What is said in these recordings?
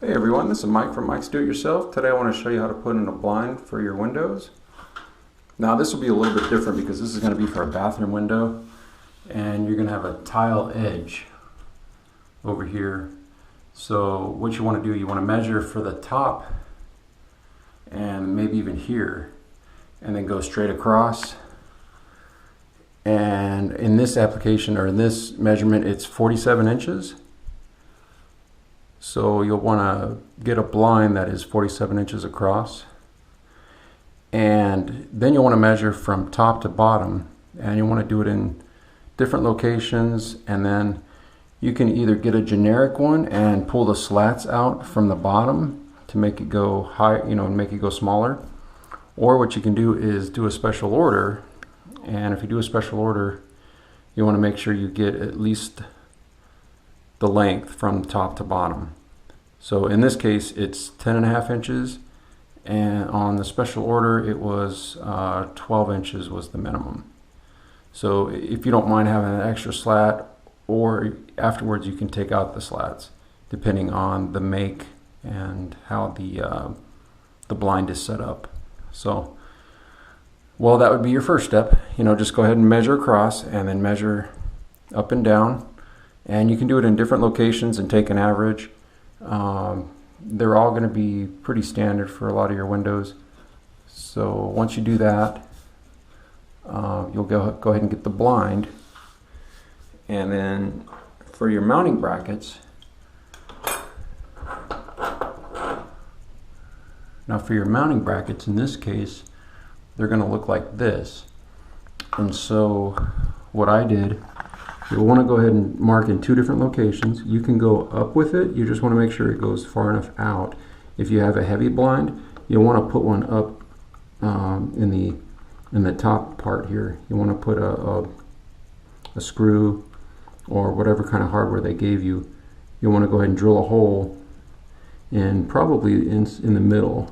Hey everyone, this is Mike from Mike's Do It Yourself. Today I want to show you how to put in a blind for your windows. Now this will be a little bit different because this is going to be for a bathroom window, and you're going to have a tile edge over here. So what you want to do, you want to measure for the top and maybe even here, and then go straight across. And in this application, or in this measurement, it's 47 inches. So you'll want to get a blind that is 47 inches across. And then you'll want to measure from top to bottom, and you want to do it in different locations. And then you can either get a generic one and pull the slats out from the bottom to make it go high, make it go smaller. Or what you can do is do a special order. And if you do a special order, you want to make sure you get at least the length from top to bottom. So in this case it's 10.5 inches, and on the special order it was 12 inches was the minimum. So if you don't mind having an extra slat, or afterwards you can take out the slats depending on the make and how the blind is set up. So well, that would be your first step. Just go ahead and measure across and then measure up and down. And you can do it in different locations and take an average. They're all going to be pretty standard for a lot of your windows. So once you do that, you'll go ahead and get the blind. And then for your mounting brackets, in this case, they're going to look like this. And so what I did, you'll want to go ahead and mark in two different locations. You can go up with it. You just want to make sure it goes far enough out. If you have a heavy blind, you'll want to put one up in the top part here. You want to put a screw or whatever kind of hardware they gave you. You'll want to go ahead and drill a hole, and probably in the middle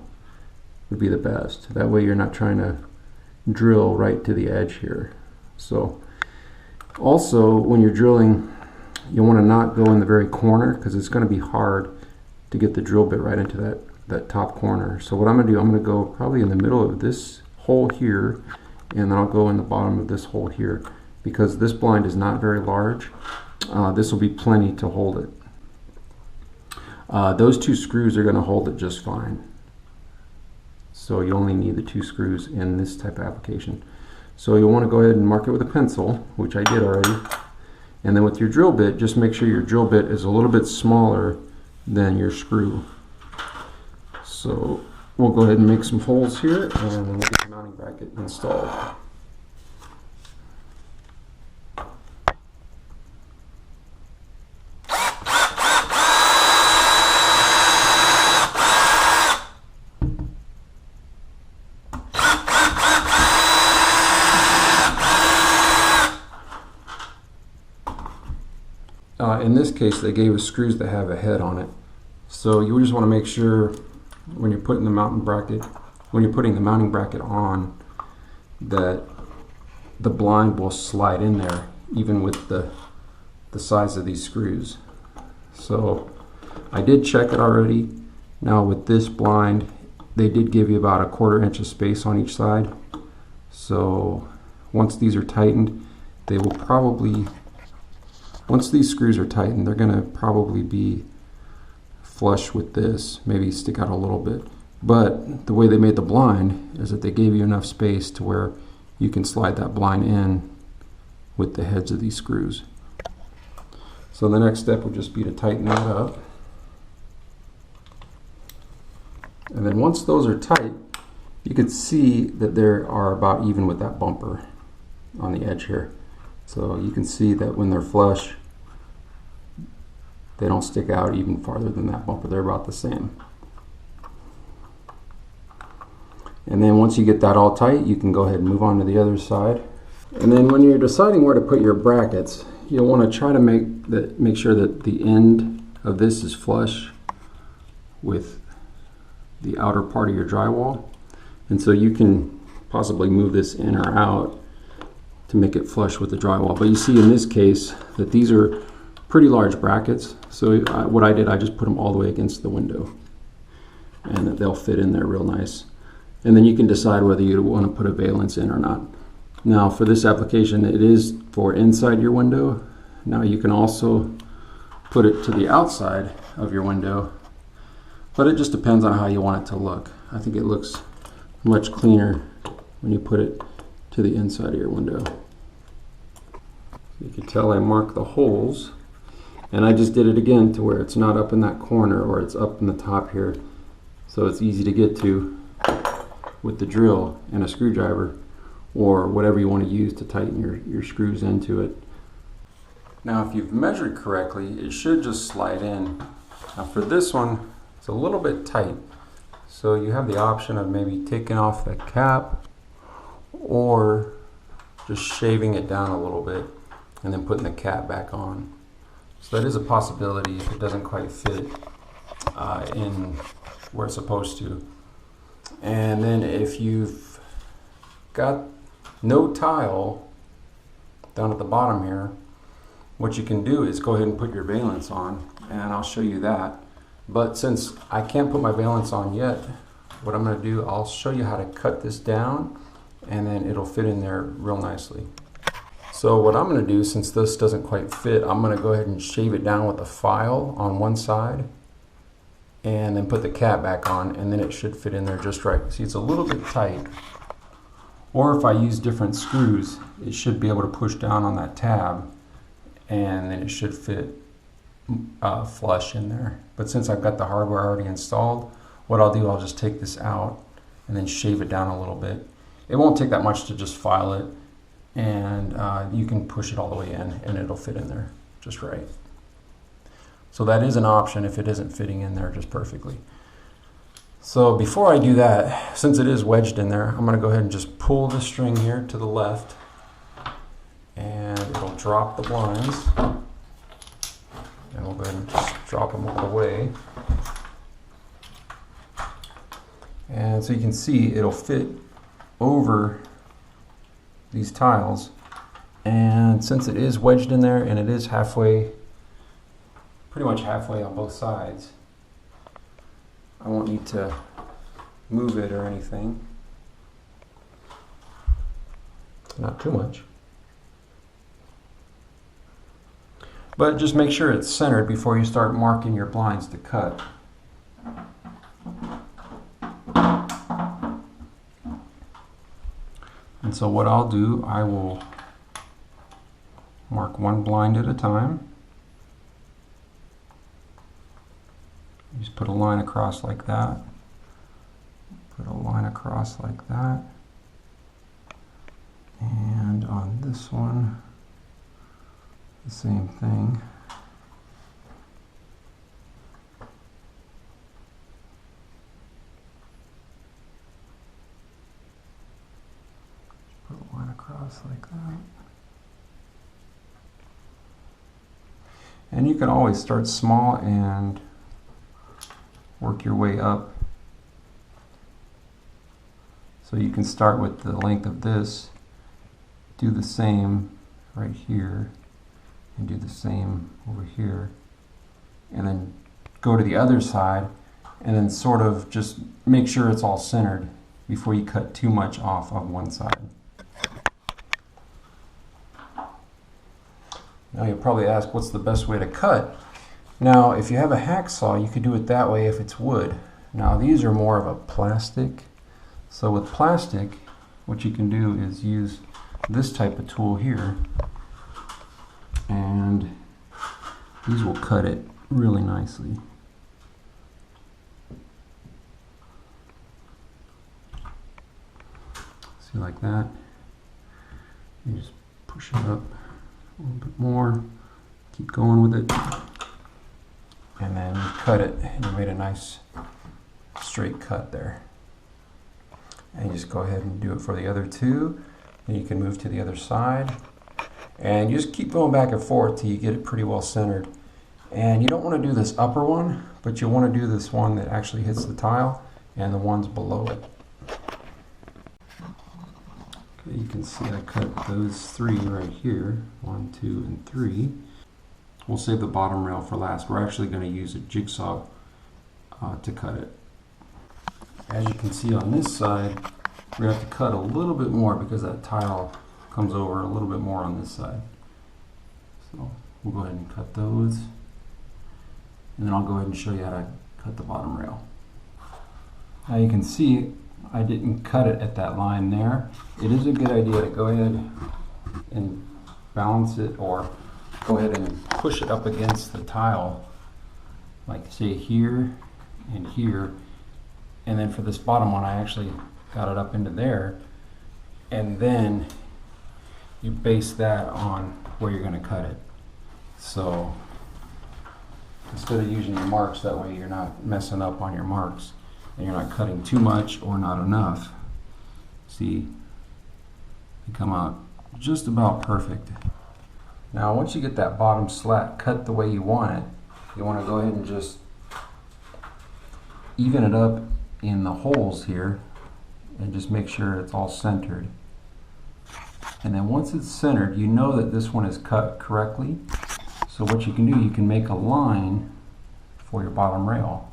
would be the best. That way you're not trying to drill right to the edge here. So also when you're drilling, you want to not go in the very corner, because it's going to be hard to get the drill bit right into that top corner. So what I'm going to do, I'm going to go probably in the middle of this hole here, and then I'll go in the bottom of this hole here, because this blind is not very large. This will be plenty to hold it. Those two screws are going to hold it just fine. So you only need the two screws in this type of application. So you'll want to go ahead and mark it with a pencil, which I did already. And then with your drill bit, just make sure your drill bit is a little bit smaller than your screw. So we'll go ahead and make some holes here, and then we'll get the mounting bracket installed. In this case, they gave us screws that have a head on it. So you just want to make sure when you're putting the mounting bracket on, that the blind will slide in there, even with the size of these screws. So I did check it already. Now with this blind, they did give you about 1/4 inch of space on each side. So once these are tightened, once these screws are tightened, they're going to probably be flush with this, maybe stick out a little bit. But the way they made the blind is that they gave you enough space to where you can slide that blind in with the heads of these screws. So the next step would just be to tighten that up. And then once those are tight, you can see that they are about even with that bumper on the edge here. So you can see that when they're flush, they don't stick out even farther than that bumper. They're about the same. And then once you get that all tight, you can go ahead and move on to the other side. And then when you're deciding where to put your brackets, you'll want to try to make sure that the end of this is flush with the outer part of your drywall. And so you can possibly move this in or out to make it flush with the drywall. But you see in this case that these are pretty large brackets. So what I did, I just put them all the way against the window, and they'll fit in there real nice. And then you can decide whether you want to put a valance in or not. Now for this application, it is for inside your window. Now you can also put it to the outside of your window, but it just depends on how you want it to look. I think it looks much cleaner when you put it to the inside of your window. You can tell I marked the holes, and I just did it again to where it's not up in that corner, or it's up in the top here, so it's easy to get to with the drill and a screwdriver or whatever you want to use to tighten your screws into it. Now if you've measured correctly, it should just slide in. Now for this one, it's a little bit tight, so you have the option of maybe taking off the cap or just shaving it down a little bit and then putting the cap back on. So that is a possibility if it doesn't quite fit in where it's supposed to. And then if you've got no tile down at the bottom here, what you can do is go ahead and put your valance on, and I'll show you that. But since I can't put my valance on yet, what I'm going to do, I'll show you how to cut this down, and then it'll fit in there real nicely. So what I'm going to do, since this doesn't quite fit, I'm going to go ahead and shave it down with a file on one side, and then put the cap back on, and then it should fit in there just right. See, it's a little bit tight. Or if I use different screws, it should be able to push down on that tab, and then it should fit flush in there. But since I've got the hardware already installed, what I'll do, I'll just take this out and then shave it down a little bit. It won't take that much to just file it, and you can push it all the way in and it'll fit in there just right. So that is an option if it isn't fitting in there just perfectly. So before I do that, since it is wedged in there, I'm going to go ahead and just pull the string here to the left, and it'll drop the blinds. And we'll go ahead and just drop them all the way. And so you can see it'll fit over these tiles. And since it is wedged in there and it is halfway, pretty much halfway on both sides, I won't need to move it or anything. Not too much. But just make sure it's centered before you start marking your blinds to cut. And so what I'll do, I will mark one blind at a time. Just put a line across like that. Put a line across like that. And on this one, the same thing. Put a line across like that. And you can always start small and work your way up. So you can start with the length of this, do the same right here, and do the same over here, and then go to the other side, and then sort of just make sure it's all centered before you cut too much off of one side. Now you'll probably ask, what's the best way to cut? Now, if you have a hacksaw, you could do it that way if it's wood. Now, these are more of a plastic. So with plastic, what you can do is use this type of tool here, and these will cut it really nicely. See, like that. You just push it up a little bit more, keep going with it, and then you cut it, and you made a nice straight cut there. And you just go ahead and do it for the other two, and you can move to the other side, and you just keep going back and forth till you get it pretty well centered. And you don't want to do this upper one, but you want to do this one that actually hits the tile and the ones below it. Okay, you can see I cut those three right here, 1, 2, and 3. we'll save the bottom rail for last. We're actually going to use a jigsaw to cut it. As you can see on this side, we have to cut a little bit more because that tile comes over a little bit more on this side. So we'll go ahead and cut those, and then I'll go ahead and show you how to cut the bottom rail. Now you can see I didn't cut it at that line there. It is a good idea to go ahead and balance it, or go ahead and push it up against the tile, like say here and here. And then for this bottom one, I actually got it up into there, and then you base that on where you're going to cut it. So instead of using your marks, that way you're not messing up on your marks and you're not cutting too much or not enough. See, they come out just about perfect. Now once you get that bottom slat cut the way you want it, you want to go ahead and just even it up in the holes here and just make sure it's all centered. And then once it's centered, you know that this one is cut correctly. So what you can do, you can make a line for your bottom rail.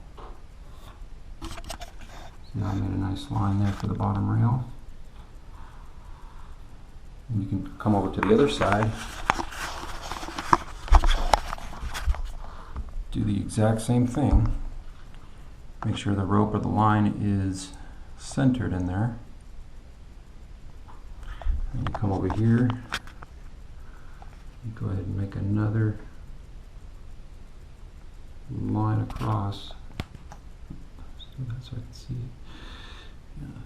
See, I made a nice line there for the bottom rail. And you can come over to the other side, do the exact same thing. Make sure the rope or the line is centered in there. And you come over here, you go ahead and make another line across. Let's do that so I can see it. Yeah.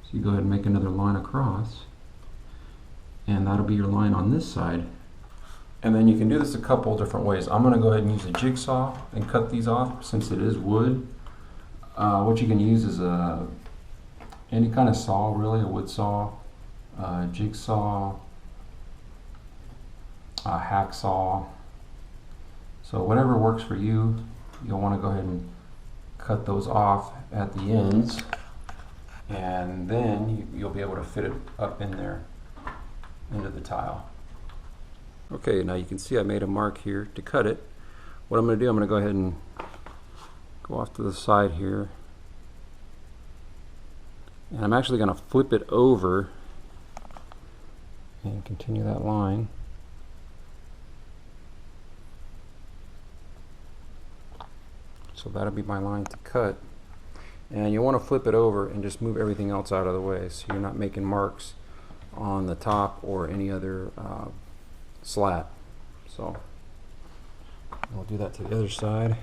So you go ahead and make another line across, and that'll be your line on this side. And then you can do this a couple different ways. I'm going to go ahead and use a jigsaw and cut these off since it is wood. What you can use is any kind of saw, really, a wood saw, jigsaw, a hacksaw. So whatever works for you, you'll want to go ahead and cut those off at the ends, and then you'll be able to fit it up in there into the tile. Okay, now you can see I made a mark here to cut it. What I'm going to do, I'm going to go ahead and go off to the side here, and I'm actually going to flip it over and continue that line. So that'll be my line to cut, and you want to flip it over and just move everything else out of the way so you're not making marks on the top or any other slat. So I'll do that to the other side.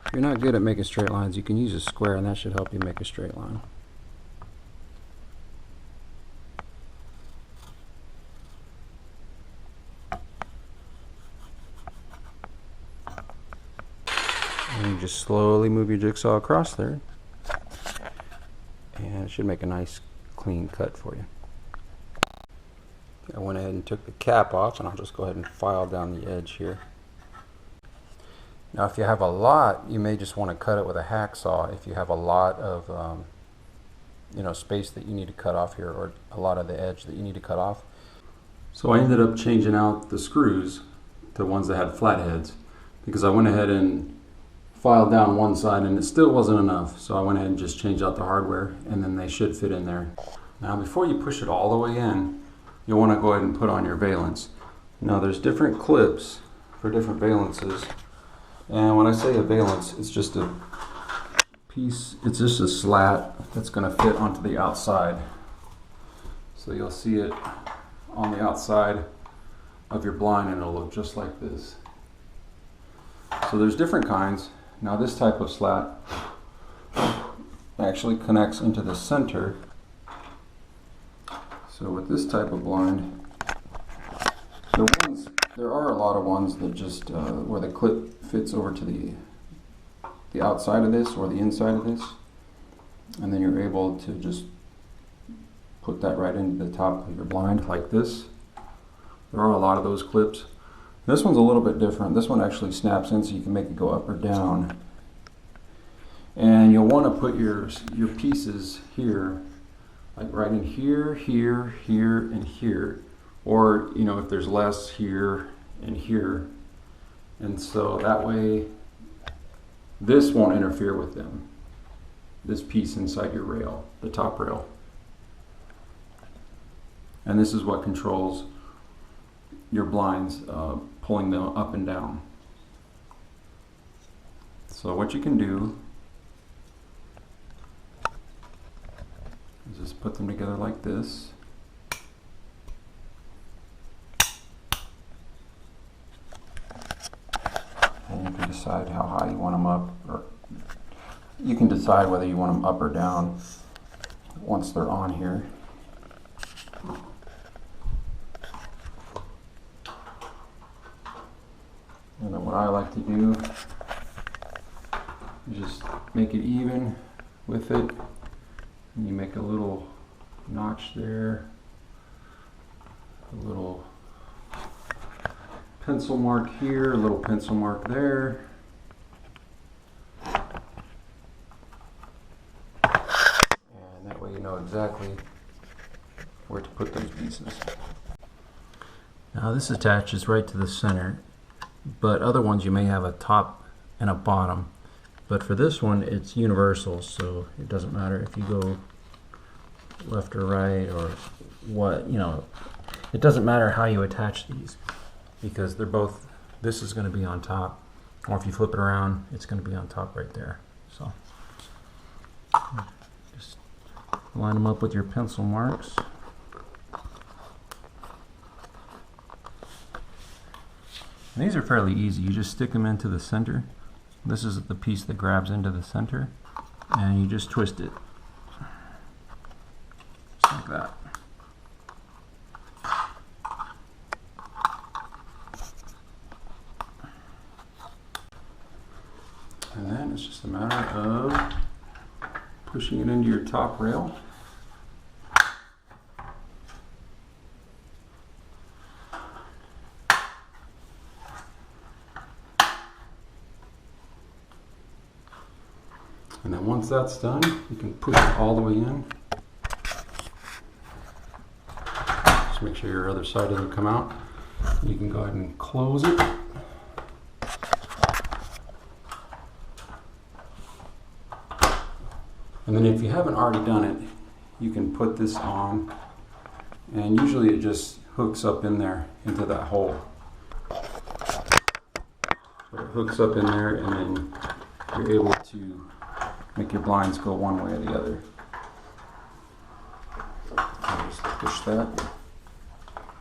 If you're not good at making straight lines, you can use a square, and that should help you make a straight line. And you just slowly move your jigsaw across there, and it should make a nice clean cut for you. I went ahead and took the cap off, and I'll just go ahead and file down the edge here. Now if you have a lot, you may just want to cut it with a hacksaw if you have a lot of space that you need to cut off here, or a lot of the edge that you need to cut off. So I ended up changing out the screws to ones that had flat heads, because I went ahead and filed down one side and it still wasn't enough. So I went ahead and just changed out the hardware, and then they should fit in there. Now before you push it all the way in, you'll want to go ahead and put on your valance. Now there's different clips for different valances. And when I say a valance, it's just a piece, it's just a slat that's going to fit onto the outside. So you'll see it on the outside of your blind, and it'll look just like this. So there's different kinds. Now this type of slat actually connects into the center. So with this type of blind, there are a lot of ones that just where the clip fits over to the outside of this or the inside of this, and then you're able to just put that right into the top of your blind like this. There are a lot of those clips. This one's a little bit different. This one actually snaps in so you can make it go up or down. And you'll want to put your pieces here, like right in here, here, here, and here. Or, you know, if there's less, here and here. And so that way, this won't interfere with them. This piece inside your rail, the top rail. And this is what controls your blinds, pulling them up and down. So what you can do is just put them together like this. And you can decide how high you want them up, or you can decide whether you want them up or down once they're on here. And then what I like to do is just make it even with it. And you make a little notch there, a little pencil mark here, a little pencil mark there. And that way you know exactly where to put those pieces. Now this attaches right to the center, but other ones you may have a top and a bottom. But for this one, it's universal, so it doesn't matter if you go left or right or what, you know, it doesn't matter how you attach these, because they're both, this is going to be on top, or if you flip it around, it's going to be on top right there. So just line them up with your pencil marks. And these are fairly easy. You just stick them into the center. This is the piece that grabs into the center, and you just twist it just like that. And then it's just a matter of pushing it into your top rail. And then once that's done, you can push it all the way in. Just make sure your other side doesn't come out. You can go ahead and close it. And then if you haven't already done it, you can put this on, and usually it just hooks up in there into that hole. So it hooks up in there, and then you're able to make your blinds go one way or the other. I'll just push that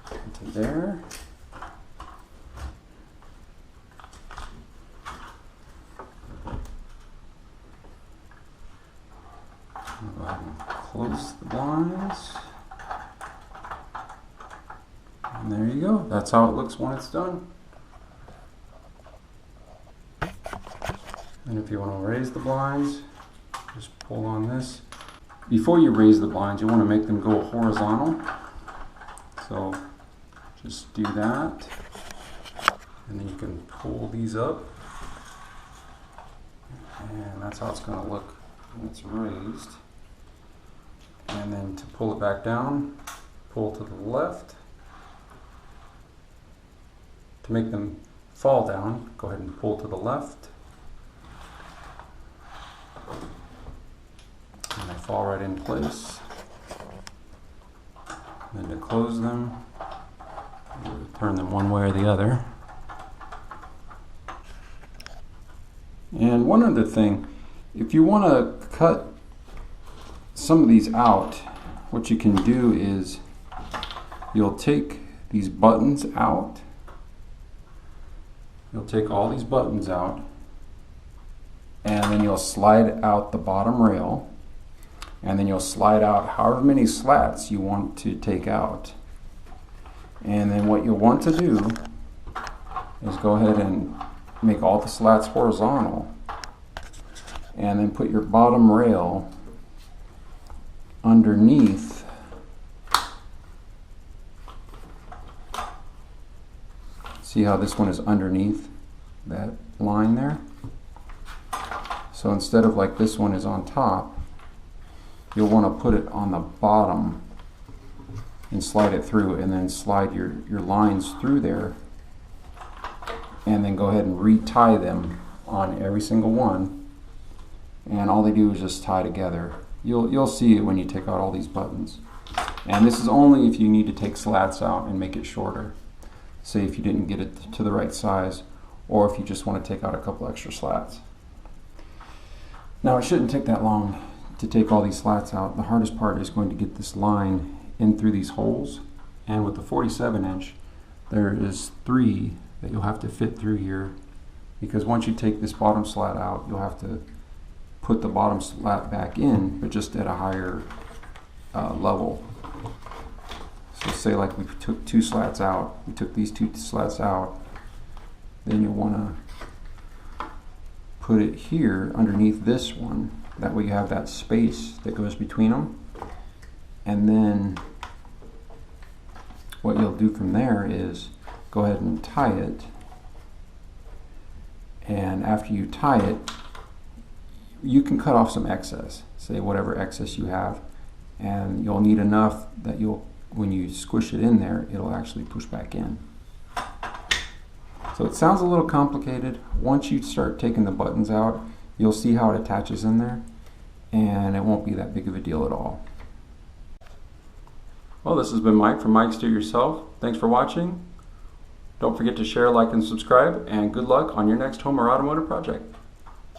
into there. I'll go ahead and close the blinds. And there you go. That's how it looks when it's done. And if you want to raise the blinds, just pull on this. Before you raise the blinds, you want to make them go horizontal. So just do that. And then you can pull these up. And that's how it's going to look when it's raised. And then to pull it back down, pull to the left. To make them fall down, go ahead and pull to the left. And they fall right in place. And then to close them, turn them one way or the other. And one other thing, if you want to cut some of these out, what you can do is you'll take these buttons out. You'll take all these buttons out, and then you'll slide out the bottom rail, and then you'll slide out however many slats you want to take out. And then what you'll want to do is go ahead and make all the slats horizontal, and then put your bottom rail underneath See how this one is underneath that line there? So instead of like this one is on top, you'll want to put it on the bottom and slide it through, and then slide your lines through there, and then go ahead and retie them on every single one, and all they do is just tie together. You'll see it when you take out all these buttons. And this is only if you need to take slats out and make it shorter. Say if you didn't get it to the right size, or if you just want to take out a couple extra slats. Now it shouldn't take that long to take all these slats out. The hardest part is going to get this line in through these holes, and with the 47-inch there is 3 that you'll have to fit through here, because once you take this bottom slat out, you'll have to put the bottom slat back in, but just at a higher level. So say like we took 2 slats out, we took these 2 slats out, then you'll want to put it here underneath this one. That way you have that space that goes between them. And then what you'll do from there is go ahead and tie it. And after you tie it, you can cut off some excess, say whatever excess you have, and you'll need enough that when you squish it in there, it'll actually push back in. So it sounds a little complicated. Once you start taking the buttons out, you'll see how it attaches in there, and it won't be that big of a deal at all. Well, this has been Mike from Mike's Do It Yourself. Thanks for watching. Don't forget to share, like, and subscribe, and good luck on your next home or automotive project.